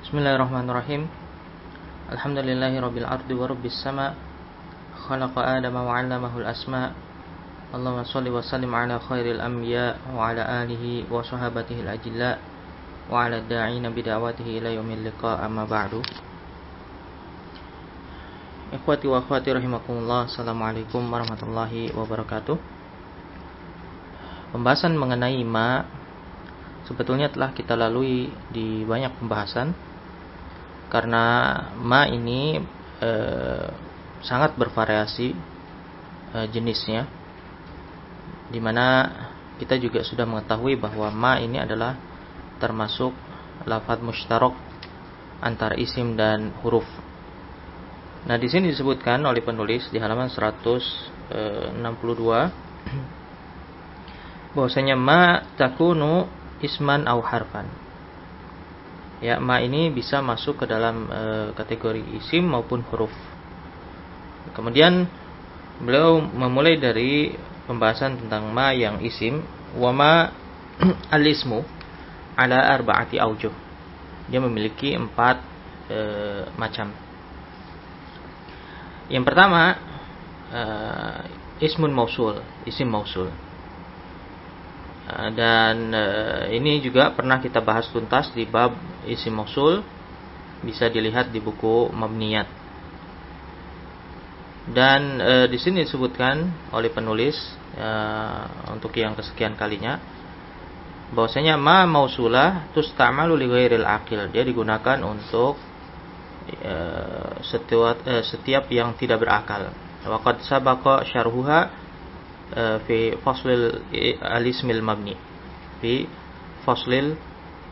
Bismillahirrahmanirrahim. Alhamdulillahi rabbil ardi wa rabbis sama. Khalaqa adama wa 'allamahul asma. Allahumma shalli wa sallim ala khairil anbiya wa ala alihi wa sahabatihi al-ajilla wa ala da'ina bida'watihi ila yaumil liqa, amma ba'du. Ikhwati wa akhwati rahimakumullah, assalamualaikum warahmatullahi wabarakatuh. Pembahasan mengenai ma sebetulnya telah kita lalui di banyak pembahasan, karena ma ini sangat bervariasi jenisnya, dimana kita juga sudah mengetahui bahwa ma ini adalah termasuk lafadz musytarak antara isim dan huruf. Nah, di sini disebutkan oleh penulis di halaman 162 bahwasanya ma takunu isman au harfan. Ya, ma ini bisa masuk ke dalam kategori isim maupun huruf. Kemudian beliau memulai dari pembahasan tentang ma yang isim. Wa ma al-ismu ala arba'ati aujuh. Dia memiliki 4 macam. Yang pertama, ismun mausul, isim mausul. Dan ini juga pernah kita bahas tuntas di bab isim mausul, bisa dilihat di buku Mabniyat. Dan di sini disebutkan oleh penulis untuk yang kesekian kalinya bahwasanya ma mausulah tusta'malu li ghairil aqil. Dia digunakan untuk setiap yang tidak berakal. Wa qad sabaqa syarhuha fi faslil al-ismil mabni, fi faslil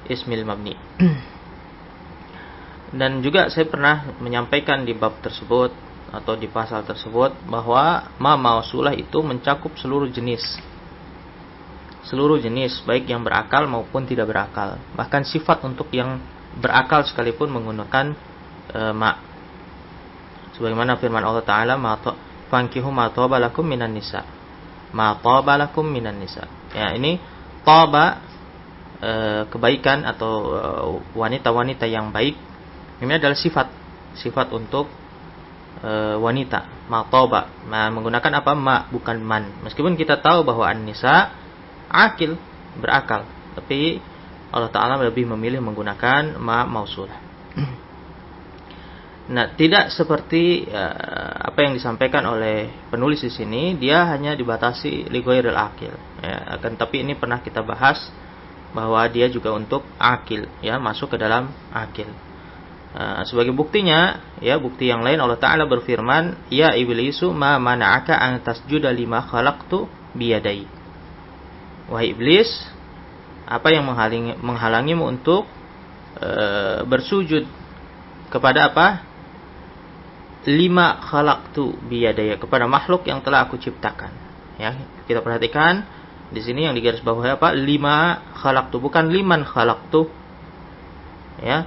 ismil mabni. Dan juga saya pernah menyampaikan di bab tersebut atau di pasal tersebut bahwa ma mausulah itu mencakup seluruh jenis baik yang berakal maupun tidak berakal. Bahkan sifat untuk yang berakal sekalipun menggunakan ma. Sebagaimana firman Allah Ta'ala, fankihu ma taba lakum minan nisa. Ma taba lakum minan nisa. Ya, ini taba kebaikan atau wanita-wanita yang baik. Ini adalah sifat untuk wanita. Ma taba. Menggunakan apa? Ma, bukan man. Meskipun kita tahu bahwa an-nisa akil, berakal, tapi Allah Ta'ala lebih memilih menggunakan ma mausulah. Nah, tidak seperti apa yang disampaikan oleh penulis di sini, dia hanya dibatasi li ghairil aqil. Ya, akan tapi ini pernah kita bahas bahwa dia juga untuk akil, ya, masuk ke dalam akil. Sebagai buktinya, ya, bukti yang lain Allah Ta'ala berfirman, ya iblisu ma mana'aka an tasjuda lima khalaqtu biyadai. Wahai iblis, apa yang menghalangimu untuk bersujud kepada apa? Lima khalaqtu biyadaya, kepada makhluk yang telah aku ciptakan. Ya, kita perhatikan di sini yang digarisbawahi apa? Lima khalaqtu, bukan liman khalaqtu. Ya.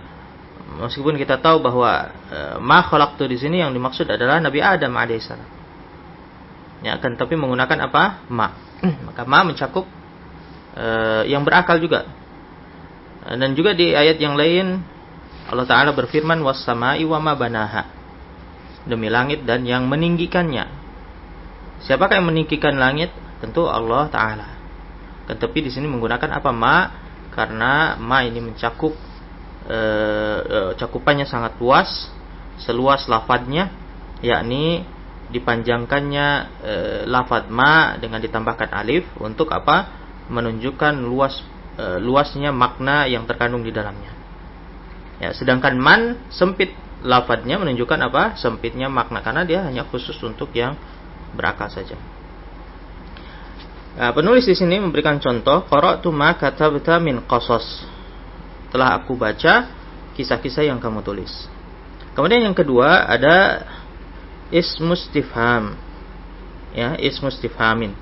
Meskipun kita tahu bahwa ma khalaqtu di sini yang dimaksud adalah Nabi Adam alaihissalam. Ya, kan, tapi menggunakan apa? Ma. Maka ma mencakup yang berakal juga. Dan juga di ayat yang lain Allah Ta'ala berfirman, was sama'i wa ma banaha. Demi langit dan yang meninggikannya. Siapakah yang meninggikan langit? Tentu Allah Ta'ala. Tetapi di sini menggunakan apa? Ma, karena ma ini mencakup cakupannya sangat luas, seluas lafadznya, yakni dipanjangkannya lafadz ma dengan ditambahkan alif untuk apa? Menunjukkan luasnya makna yang terkandung di dalamnya. Ya, sedangkan man sempit lafadznya, menunjukkan apa? Sempitnya makna, karena dia hanya khusus untuk yang berakal saja. Nah, penulis di sini memberikan contoh, qara'tu ma katabta min qasas. Telah aku baca kisah-kisah yang kamu tulis. Kemudian yang kedua ada ismu istifham. Ya, ismu istifhamin.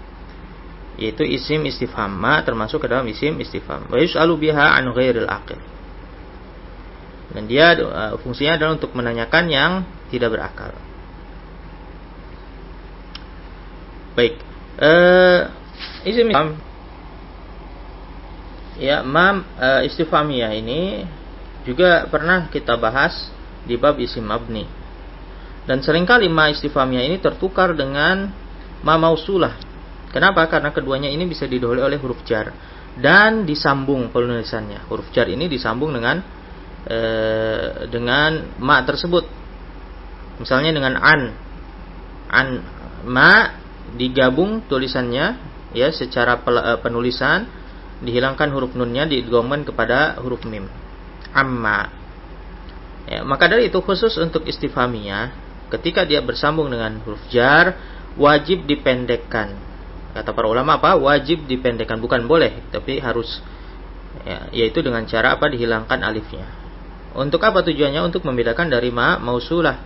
Yaitu isim istifham. Ma termasuk ke dalam isim istifham. Wa yus'alu biha an ghairil aqil. Dan dia fungsinya adalah untuk menanyakan yang tidak berakal. Baik. Isim istifham, ya, istifhamiyah ini juga pernah kita bahas di bab isim mabni. Dan seringkali ma istifhamiyah ini tertukar dengan ma mausulah. Kenapa? Karena keduanya ini bisa didahului oleh huruf jar dan disambung penulisannya. Huruf jar ini disambung dengan ma tersebut. Misalnya dengan an ma digabung tulisannya, ya, secara penulisan dihilangkan huruf nunnya, diidghamkan kepada huruf mim. Amma. Ya, maka dari itu khusus untuk istifhamiyah, ketika dia bersambung dengan huruf jar wajib dipendekkan. Kata para ulama apa? Wajib dipendekkan, bukan boleh, tapi harus. Ya, yaitu dengan cara apa? Dihilangkan alifnya. Untuk apa tujuannya? Untuk membedakan dari ma mausulah.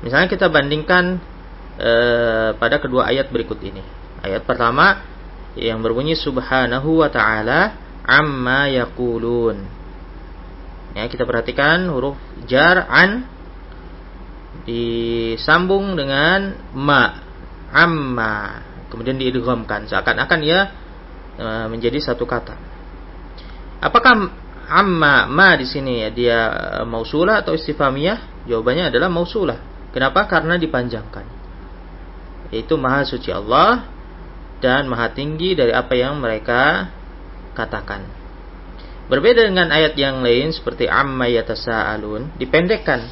Misalnya kita bandingkan pada kedua ayat berikut ini. Ayat pertama yang berbunyi subhanahu wa ta'ala amma yaqulun. Ya, kita perhatikan huruf jar an disambung dengan ma, amma, kemudian diidghamkan seakan-akan ia menjadi satu kata. Apakah amma ma di sini ya dia mausulah atau istifhamiyah? Jawabannya adalah mausulah. Kenapa? Karena dipanjangkan. Yaitu maha suci Allah dan maha tinggi dari apa yang mereka katakan. Berbeda dengan ayat yang lain seperti amma yatasaalun, dipendekkan.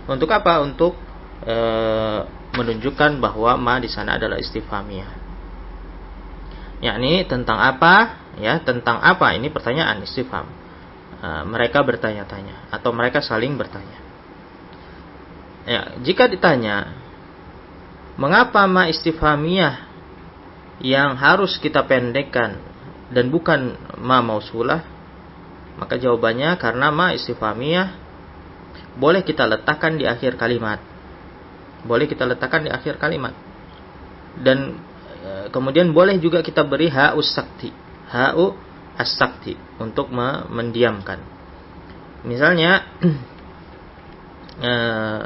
Untuk apa? Untuk menunjukkan bahwa ma di sana adalah istifhamiyah. Yakni tentang apa? Ya, tentang apa? Ini pertanyaan istifham. Mereka bertanya-tanya atau mereka saling bertanya. Ya, jika ditanya mengapa ma istifhamiyah yang harus kita pendekkan dan bukan ma mausulah, maka jawabannya karena ma istifhamiyah boleh kita letakkan di akhir kalimat. Boleh kita letakkan di akhir kalimat. Dan kemudian boleh juga kita beri ha'u sakti. Ha'u as-sakti untuk mendiamkan. Misalnya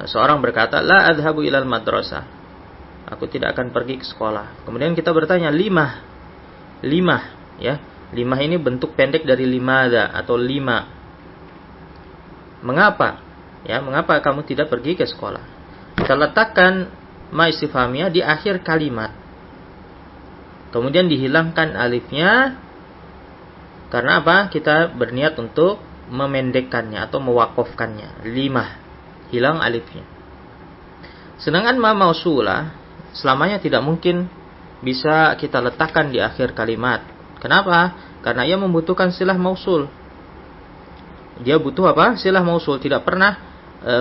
seorang berkata la adhabu ilal madrasah. Aku tidak akan pergi ke sekolah. Kemudian kita bertanya limah, ya. Limah ini bentuk pendek dari limada atau lima. Mengapa? Ya, mengapa kamu tidak pergi ke sekolah? Kita letakkan ma istifhamiyah di akhir kalimat. Kemudian dihilangkan alifnya. Karena apa? Kita berniat untuk memendekkannya atau mewakofkannya. Limah. Hilang alifnya. Sedangkan ma mausulah selamanya tidak mungkin bisa kita letakkan di akhir kalimat. Kenapa? Karena ia membutuhkan silah mausul. Dia butuh apa? Silah mausul. Tidak pernah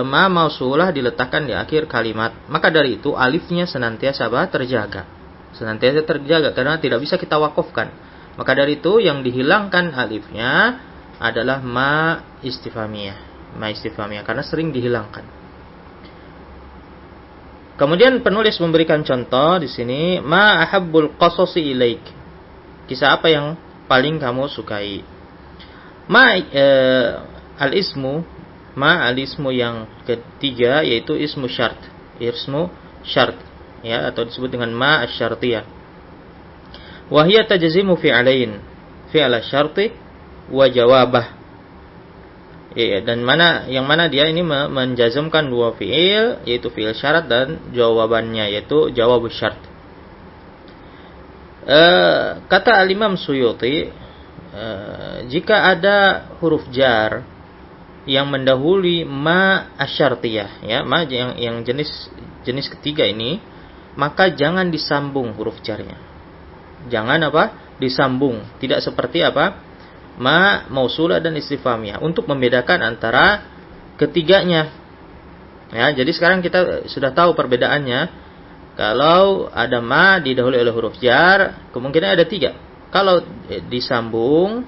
ma mausulah diletakkan di akhir kalimat. Maka dari itu alifnya senantiasa terjaga. Senantiasa terjaga karena tidak bisa kita wakofkan. Maka dari itu yang dihilangkan alifnya adalah ma istifhamiyah. Ma istifhamiyah karena sering dihilangkan. Kemudian penulis memberikan contoh di sini, ma ahabbul qasasi ilaik. Kisah apa yang paling kamu sukai? Ma al-ismu, ma al-ismu yang ketiga yaitu ismu syart. Ismu syart, ya, atau disebut dengan ma asy-syartiyah. Wa hiya tajzimu fi'alain, fi'al syarti wa jawabah. Ya, dan yang mana dia ini menjazmkan dua fi'il, yaitu fi'il syarat dan jawabannya, yaitu jawabus syart. Kata al-Imam Suyuti, jika ada huruf jar yang mendahului ma asyartiyah, ya, ma yang jenis ketiga ini, maka jangan disambung huruf jarnya. Jangan apa? Disambung. Tidak seperti apa? Ma mausulah dan istifhamiyah, untuk membedakan antara ketiganya. Ya, jadi sekarang kita sudah tahu perbedaannya. Kalau ada ma didahului oleh huruf jar, kemungkinan ada tiga. Kalau disambung,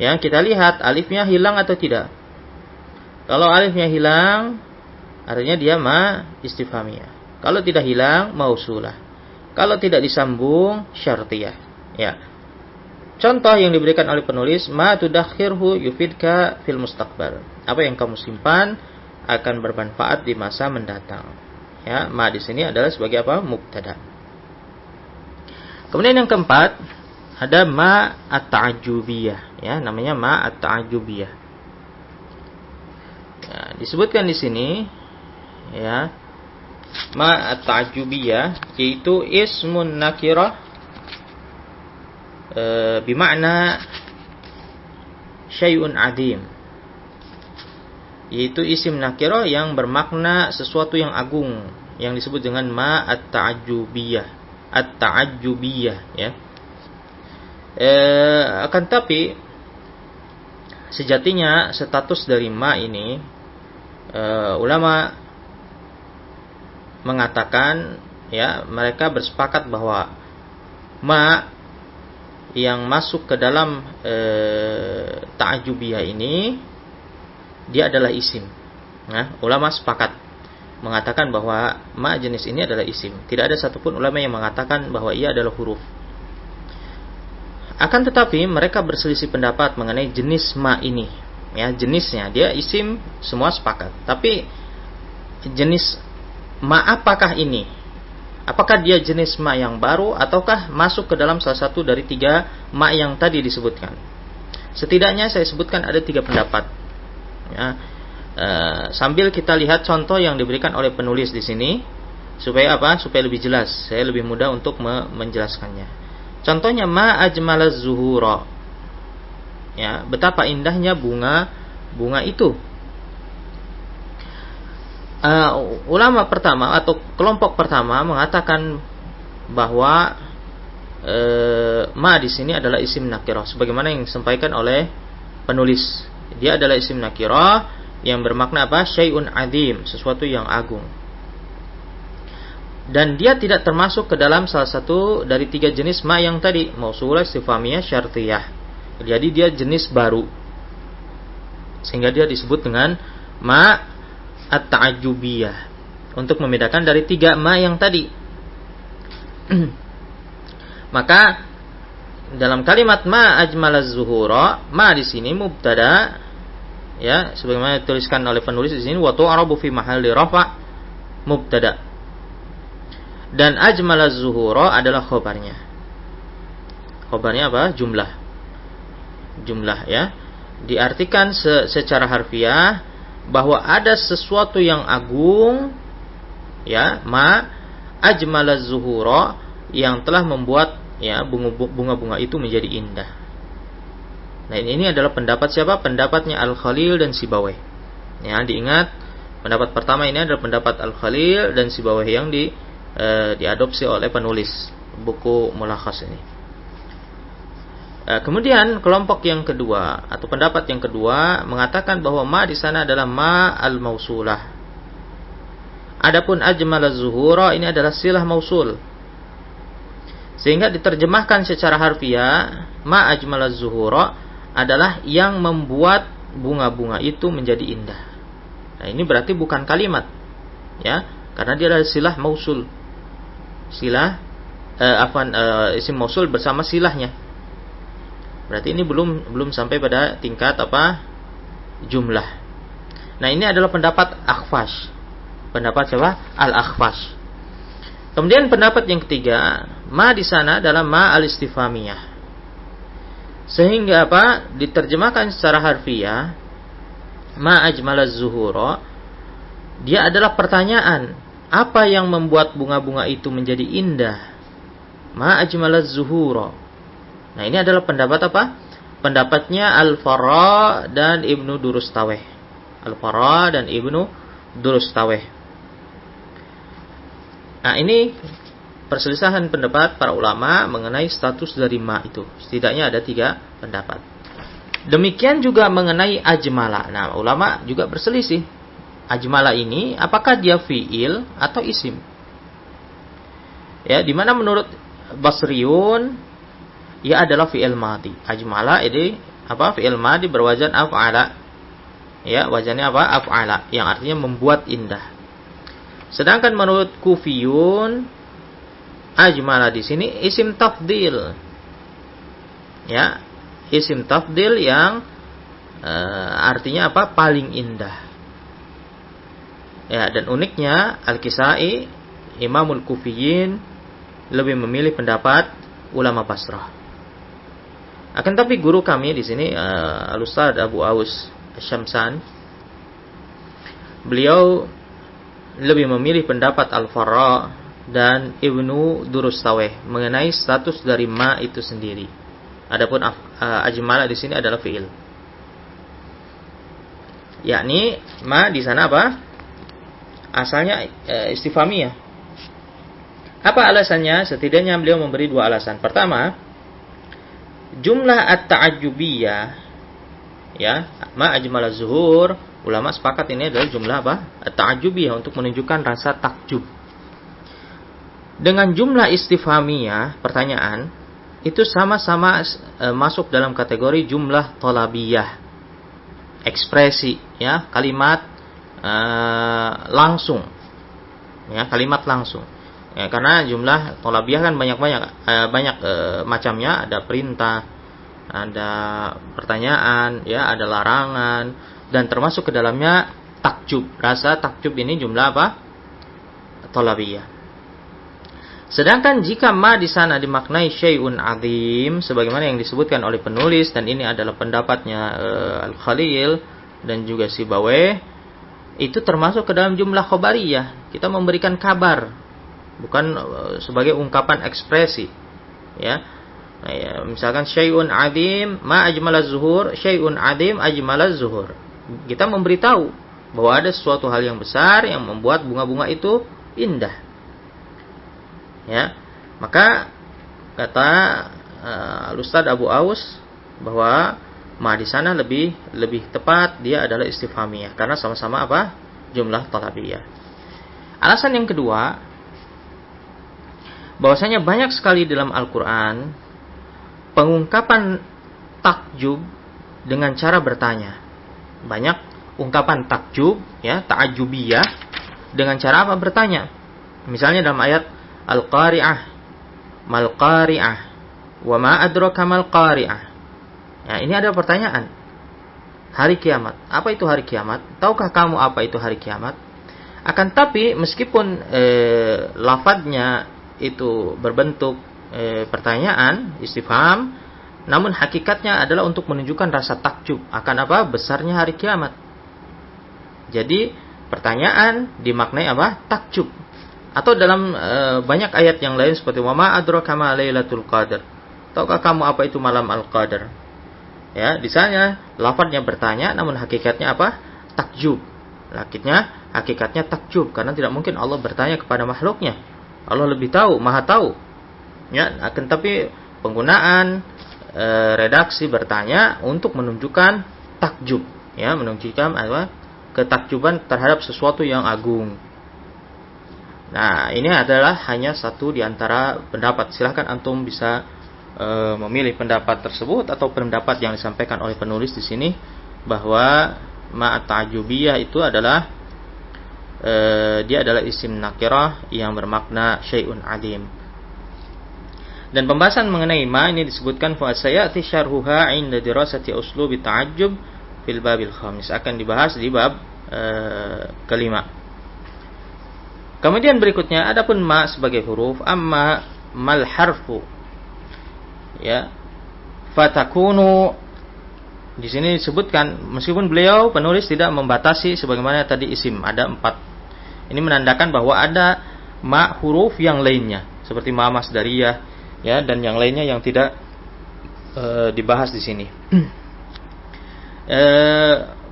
ya, kita lihat alifnya hilang atau tidak. Kalau alifnya hilang, artinya dia ma istifhamiyah. Kalau tidak hilang, mausulah. Kalau tidak disambung, syartiyah. Ya. Contoh yang diberikan oleh penulis, ma tudakhirhu yufidka fil mustaqbal. Apa yang kamu simpan akan bermanfaat di masa mendatang. Ya, ma di sini adalah sebagai apa? Mubtada. Kemudian yang keempat, ada ma at-ta'ajjubiyah, ya, namanya ma at-ta'ajjubiyah. disebutkan di sini ya, ma at-ta'jubiyah yaitu ismun nakirah bimakna syai'un adim, yaitu isim nakirah yang bermakna sesuatu yang agung, yang disebut dengan ma at-ta'jubiyah, ya. Akan tapi sejatinya status dari ma ini ulama mengatakan, ya, mereka bersepakat bahwa ma yang masuk ke dalam ta'jubiyah ini dia adalah isim. Nah, ulama sepakat mengatakan bahwa ma jenis ini adalah isim. Tidak ada satupun ulama yang mengatakan bahwa ia adalah huruf. Akan tetapi mereka berselisih pendapat mengenai jenis ma ini. Ya, jenisnya dia isim, semua sepakat. Tapi jenis ma apakah ini? Apakah dia jenis ma yang baru ataukah masuk ke dalam salah satu dari 3 ma yang tadi disebutkan? Setidaknya saya sebutkan ada 3 pendapat. Ya, sambil kita lihat contoh yang diberikan oleh penulis di sini supaya apa? Supaya lebih jelas. Saya lebih mudah untuk menjelaskannya. Contohnya ma ajmalaz zuhura. Ya, betapa indahnya bunga itu. Ulama pertama atau kelompok pertama mengatakan bahwa ma di sini adalah isim nakirah, sebagaimana yang disampaikan oleh penulis. Dia adalah isim nakirah yang bermakna apa? Syai'un adim, sesuatu yang agung. Dan dia tidak termasuk ke dalam salah satu dari 3 jenis ma yang tadi, mausulah, istifhamiyah, syartiyah. Jadi dia jenis baru, sehingga dia disebut dengan ma at-ta'jubiyah, untuk membedakan dari 3 ma yang tadi. Maka dalam kalimat ma ajmalaz zuhura, ma di sini mubtada, ya, sebagaimana dituliskan oleh penulis di sini, wa tu'rabu fi mahalli rafa' mubtada. Dan ajmalaz zuhura adalah khobarnya. Khobarnya apa? Jumlah, ya. Diartikan secara harfiah bahwa ada sesuatu yang agung, ya, ma ajmalaz zuhura, yang telah membuat, ya, bunga-bunga itu menjadi indah. Nah, ini adalah pendapat siapa? Pendapatnya Al-Khalil dan Sibawayh. Ya, diingat, pendapat pertama ini adalah pendapat Al-Khalil dan Sibawayh yang diadopsi oleh penulis buku Mulakhas ini. Kemudian kelompok yang kedua atau pendapat yang kedua mengatakan bahwa ma di sana adalah ma al-mausulah. Adapun ajmalaz zuhura ini adalah silah mausul. Sehingga diterjemahkan secara harfiah, ma ajmalaz zuhura adalah yang membuat bunga-bunga itu menjadi indah. Nah, ini berarti bukan kalimat, ya, karena dia adalah silah mausul. Isim mausul bersama silahnya. Berarti ini belum sampai pada tingkat apa? Jumlah. Nah, ini adalah pendapat Akhfash. Pendapat siapa? Al-Akhfash. Kemudian pendapat yang ketiga, ma di sana adalah ma al-istifhamiyah. Sehingga apa? Diterjemahkan secara harfiah, ma ajmalaz zuhura, dia adalah pertanyaan, apa yang membuat bunga-bunga itu menjadi indah? Ma ajmalaz zuhura. Nah, ini adalah pendapat apa? Pendapatnya Al-Farra dan Ibnu Durustaweh. Al-Farra dan Ibnu Durustaweh. Nah, ini perselisihan pendapat para ulama mengenai status dari ma itu. Setidaknya ada 3 pendapat. Demikian juga mengenai ajmala. Nah, ulama juga berselisih. Ajmala ini apakah dia fi'il atau isim? Ya, di mana menurut Basriyun ia adalah fi'il madhi. Ajmala ini apa? Fi'il madhi berwazan af'ala. Ya, wazannya apa? Af'ala, yang artinya membuat indah. Sedangkan menurut Kufiyun, ajmala di sini isim tafdil. Ya, isim tafdil yang artinya apa? Paling indah. Ya, dan uniknya Al-Kisai, Imamul Kufiyin, lebih memilih pendapat ulama Basrah. Akan tapi guru kami di sini Al-Ustaz Abu Aus Syamsan, beliau lebih memilih pendapat Al-Farra dan Ibnu Durustaweh mengenai status dari ma itu sendiri. Adapun ajmala di sini adalah fiil. Yakni ma di sana apa? Asalnya istifhamiyah. Apa alasannya? Setidaknya beliau memberi dua alasan. Pertama, jumlah at-ta'ajjubiyah, ya, ma ajmala zuhur, ulama sepakat ini adalah jumlah apa? At-ta'ajjubiyah, untuk menunjukkan rasa takjub. Dengan jumlah istifhamiyah, pertanyaan, itu sama-sama masuk dalam kategori jumlah thalabiyah, ekspresi, ya, kalimat langsung, ya, kalimat langsung. Ya, karena jumlah thalabiyah kan banyak macamnya, ada perintah, ada pertanyaan, ya, ada larangan, dan termasuk ke dalamnya takjub. Rasa takjub ini jumlah apa? Thalabiyah. Sedangkan jika ma di sana dimaknai syai'un azim, sebagaimana yang disebutkan oleh penulis, dan ini adalah pendapatnya Al-Khalil dan juga Sibawayh, itu termasuk ke dalam jumlah khobariyah. Kita memberikan kabar, bukan sebagai ungkapan ekspresi, ya. Nah, ya, misalkan syai'un azim ma ajmalaz zuhur, syai'un azim ajmalaz zuhur. Kita memberitahu bahwa ada sesuatu hal yang besar yang membuat bunga-bunga itu indah. Ya, maka kata Al-Ustadz Abu Aus bahwa ma di sana lebih tepat, dia adalah istifhamiyah karena sama-sama apa? Jumlah thalabiyah. Alasan yang kedua, bahwasanya banyak sekali dalam Al-Qur'an pengungkapan takjub dengan cara bertanya. Banyak ungkapan takjub, ya, ta'ajjubiyah, dengan cara apa? Bertanya. Misalnya dalam ayat Al-Qari'ah, mal Qari'ah, wa ma adraka mal Qari'ah. Ya, ini ada pertanyaan. Hari kiamat. Apa itu hari kiamat? Tahukah kamu apa itu hari kiamat? Akan tapi meskipun lafadznya itu berbentuk pertanyaan, istifham, namun hakikatnya adalah untuk menunjukkan rasa takjub akan apa? Besarnya hari kiamat. Jadi pertanyaan dimaknai apa? Takjub. Atau dalam banyak ayat yang lain seperti wa ma adraka ma lailatul qadar. Tahukah kamu apa itu malam al-qadar? Ya, di sana lafadznya bertanya namun hakikatnya apa? Takjub. Hakikatnya takjub karena tidak mungkin Allah bertanya kepada makhluknya. Allah lebih tahu, Maha tahu. Ya, akan tapi penggunaan redaksi bertanya untuk menunjukkan takjub, ya, menunjukkan apa? Ketakjuban terhadap sesuatu yang agung. Nah, ini adalah hanya satu di antara pendapat. Silahkan antum bisa memilih pendapat tersebut atau pendapat yang disampaikan oleh penulis di sini bahwa ma'at ta'jubiyah itu adalah dia adalah isim nakirah yang bermakna syai'un adim. Dan pembahasan mengenai ma ini disebutkan fa sayati syarhuha 'inda dirasati uslubi ta'ajjub fil babil khamis, akan dibahas di bab kelima. Kemudian berikutnya adapun ma sebagai huruf, amma mal harfu, ya, fatakunu di sini disebutkan, meskipun beliau penulis tidak membatasi sebagaimana tadi isim, ada 4. Ini menandakan bahwa ada ma huruf yang lainnya seperti ma masdariyah, ya, dan yang lainnya yang tidak dibahas di sini.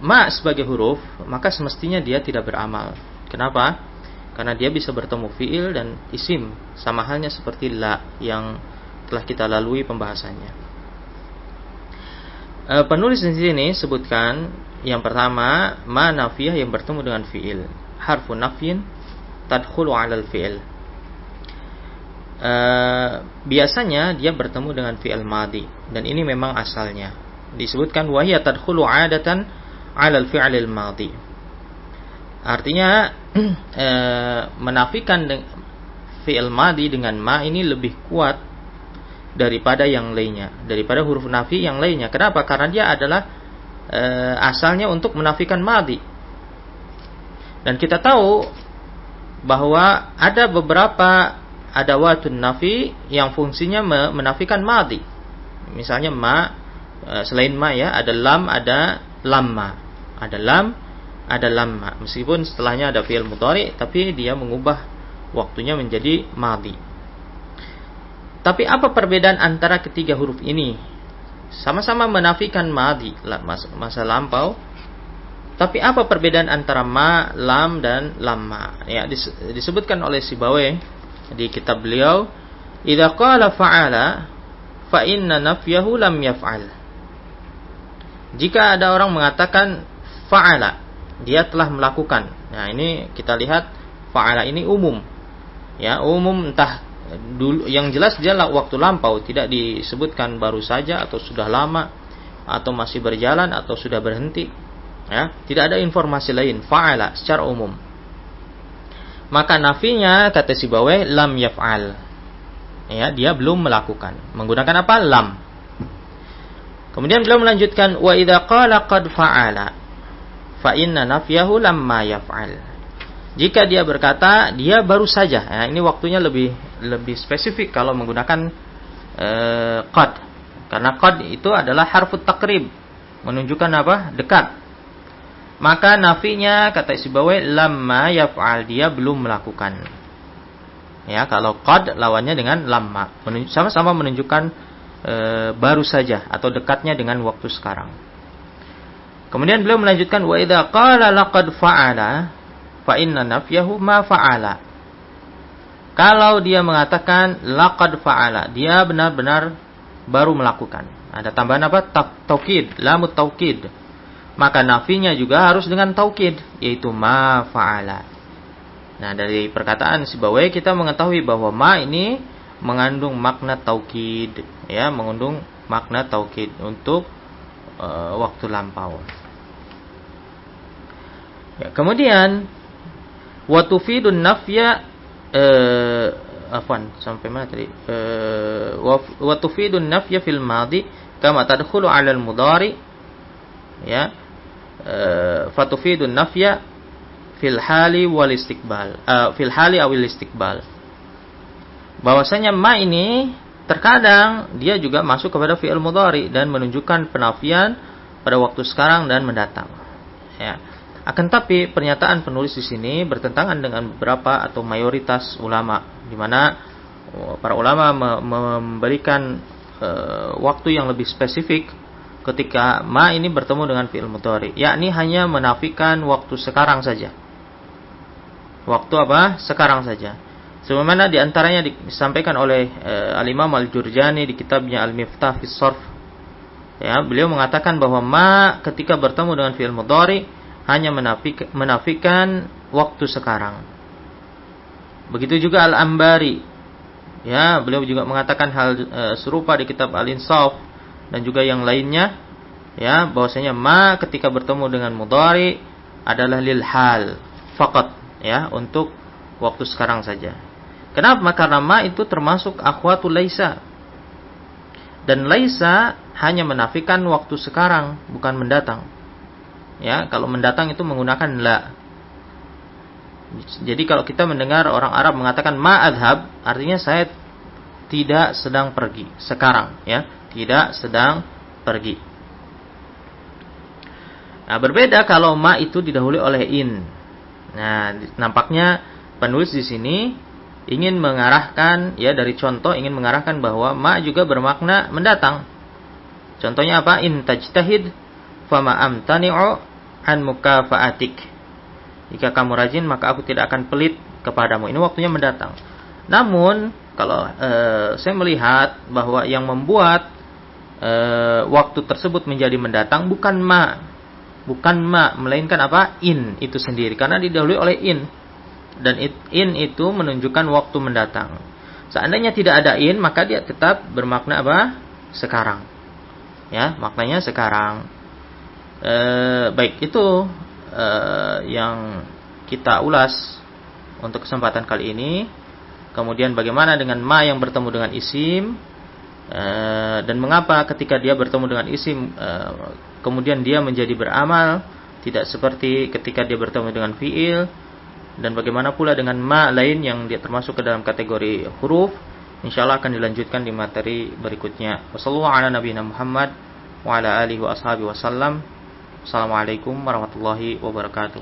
Ma sebagai huruf maka semestinya dia tidak beramal. Kenapa? Karena dia bisa bertemu fiil dan isim, sama halnya seperti la yang telah kita lalui pembahasannya. Penulis di sini sebutkan yang pertama ma nafiyah yang bertemu dengan fiil, harfu nafyin tadkhulu 'alal fiil. Biasanya dia bertemu dengan fiil madhi, dan ini memang asalnya. Disebutkan wa hiya tadkhulu 'adatan 'alal fi'lil madhi. Artinya menafikan fi'il madhi dengan ma ini lebih kuat daripada yang lainnya, daripada huruf nafi yang lainnya. Kenapa? Karena dia adalah asalnya untuk menafikan madhi. Dan kita tahu bahwa ada beberapa adawatun nafi yang fungsinya menafikan madhi. Misalnya ma, selain ma, ya, ada lam, ada lamma. Ada lam, ada lamma. Meskipun setelahnya ada fi'il mudhari, tapi dia mengubah waktunya menjadi madhi. Tapi apa perbedaan antara ketiga huruf ini? Sama-sama menafikan madhi, masa lampau. Tapi apa perbedaan antara ma, lam, dan lamma? Ya, disebutkan oleh Sibawayh di kitab beliau, idza qala fa'ala fa inna nafyahu lam yaf'al. Jika ada orang mengatakan fa'ala, dia telah melakukan. Nah, ini kita lihat fa'ala ini umum. Ya, umum, entah dulu, yang jelas dia waktu lampau, tidak disebutkan baru saja atau sudah lama atau masih berjalan atau sudah berhenti. Ya, tidak ada informasi lain, fa'ala secara umum. Maka nafinya kata Sibawayh lam yaf'al. Ya, dia belum melakukan. Menggunakan apa? Lam. Kemudian beliau melanjutkan wa idza qala qad fa'ala fa inna nafyahu lamma yaf'al. Jika dia berkata dia baru saja, ya, ini waktunya lebih spesifik kalau menggunakan qad. Karena qad itu adalah harfut taqrib, menunjukkan apa? Dekat. Maka nafinya kata Sibawayh lamma yaf'al, dia belum melakukan. Ya, kalau qad lawannya dengan lamma, sama-sama menunjukkan baru saja atau dekatnya dengan waktu sekarang. Kemudian beliau melanjutkan wa idza qala laqad fa'ala fa inna nafyahu ma fa'ala. Kalau dia mengatakan laqad fa'ala, dia benar-benar baru melakukan. Ada tambahan apa? Taukid, lamut taukid. Maka nafinya juga harus dengan taukid, yaitu ma fa'ala. Nah, dari perkataan Sibawayh kita mengetahui bahwa ma ini mengandung makna taukid, ya, mengandung makna taukid untuk waktu lampau. Ya, kemudian wa tufidun nafya sampai mana tadi? Wa tufidun nafya fil madhi kama tadkhulu 'ala al-mudhari, ya. Fatufidun nafya fil hali wal istiqbal, fil hali awil istiqbal. Bahwasanya ma ini terkadang dia juga masuk kepada fi'il mudhari dan menunjukkan penafian pada waktu sekarang dan mendatang. Ya. Akan tapi pernyataan penulis di sini bertentangan dengan beberapa atau mayoritas ulama, di mana para ulama memberikan waktu yang lebih spesifik ketika ma ini bertemu dengan fi'il mudhari, yakni hanya menafikan waktu sekarang saja. Waktu apa? Sekarang saja. Sebagaimana di antaranya disampaikan oleh Al-Imam Al-Jurjani di kitabnya Al-Miftah fi Sharh. Ya, beliau mengatakan bahwa ma ketika bertemu dengan fi'il mudhari hanya menafikan waktu sekarang. Begitu juga Al-Ambari. Ya, beliau juga mengatakan hal serupa di kitab Al-Insaf dan juga yang lainnya, ya, bahwasanya ma ketika bertemu dengan mudhari adalah lil hal faqat, ya, untuk waktu sekarang saja. Kenapa? Karena ma itu termasuk akhwatul laisa. Dan laisa hanya menafikan waktu sekarang, bukan mendatang. Ya, kalau mendatang itu menggunakan la. Jadi kalau kita mendengar orang Arab mengatakan ma adhab, artinya saya tidak sedang pergi sekarang, ya, tidak sedang pergi. Nah, berbeda kalau ma itu didahului oleh in. Nah, nampaknya penulis di sini ingin mengarahkan, ya, dari contoh ingin mengarahkan bahwa ma juga bermakna mendatang. Contohnya apa? In tajtahid fama amtani'u an mukafa'atik. Jika kamu rajin maka aku tidak akan pelit kepadamu. Ini waktunya mendatang. Namun kalau saya melihat bahwa yang membuat waktu tersebut menjadi mendatang bukan ma, melainkan apa? In itu sendiri, karena didahului oleh in. Dan in itu menunjukkan waktu mendatang. Seandainya tidak ada in, maka dia tetap bermakna apa? Sekarang. Ya, maknanya sekarang. Baik, itu yang kita ulas untuk kesempatan kali ini. Kemudian bagaimana dengan ma yang bertemu dengan isim, dan mengapa ketika dia bertemu dengan isim kemudian dia menjadi beramal, tidak seperti ketika dia bertemu dengan fiil. Dan bagaimana pula dengan ma lain yang dia termasuk ke dalam kategori huruf, insyaallah akan dilanjutkan di materi berikutnya. Wassallallahu ala nabiyina Muhammad wa ala alihi wa ashabihi wasallam. Assalamualaikum warahmatullahi wabarakatuh.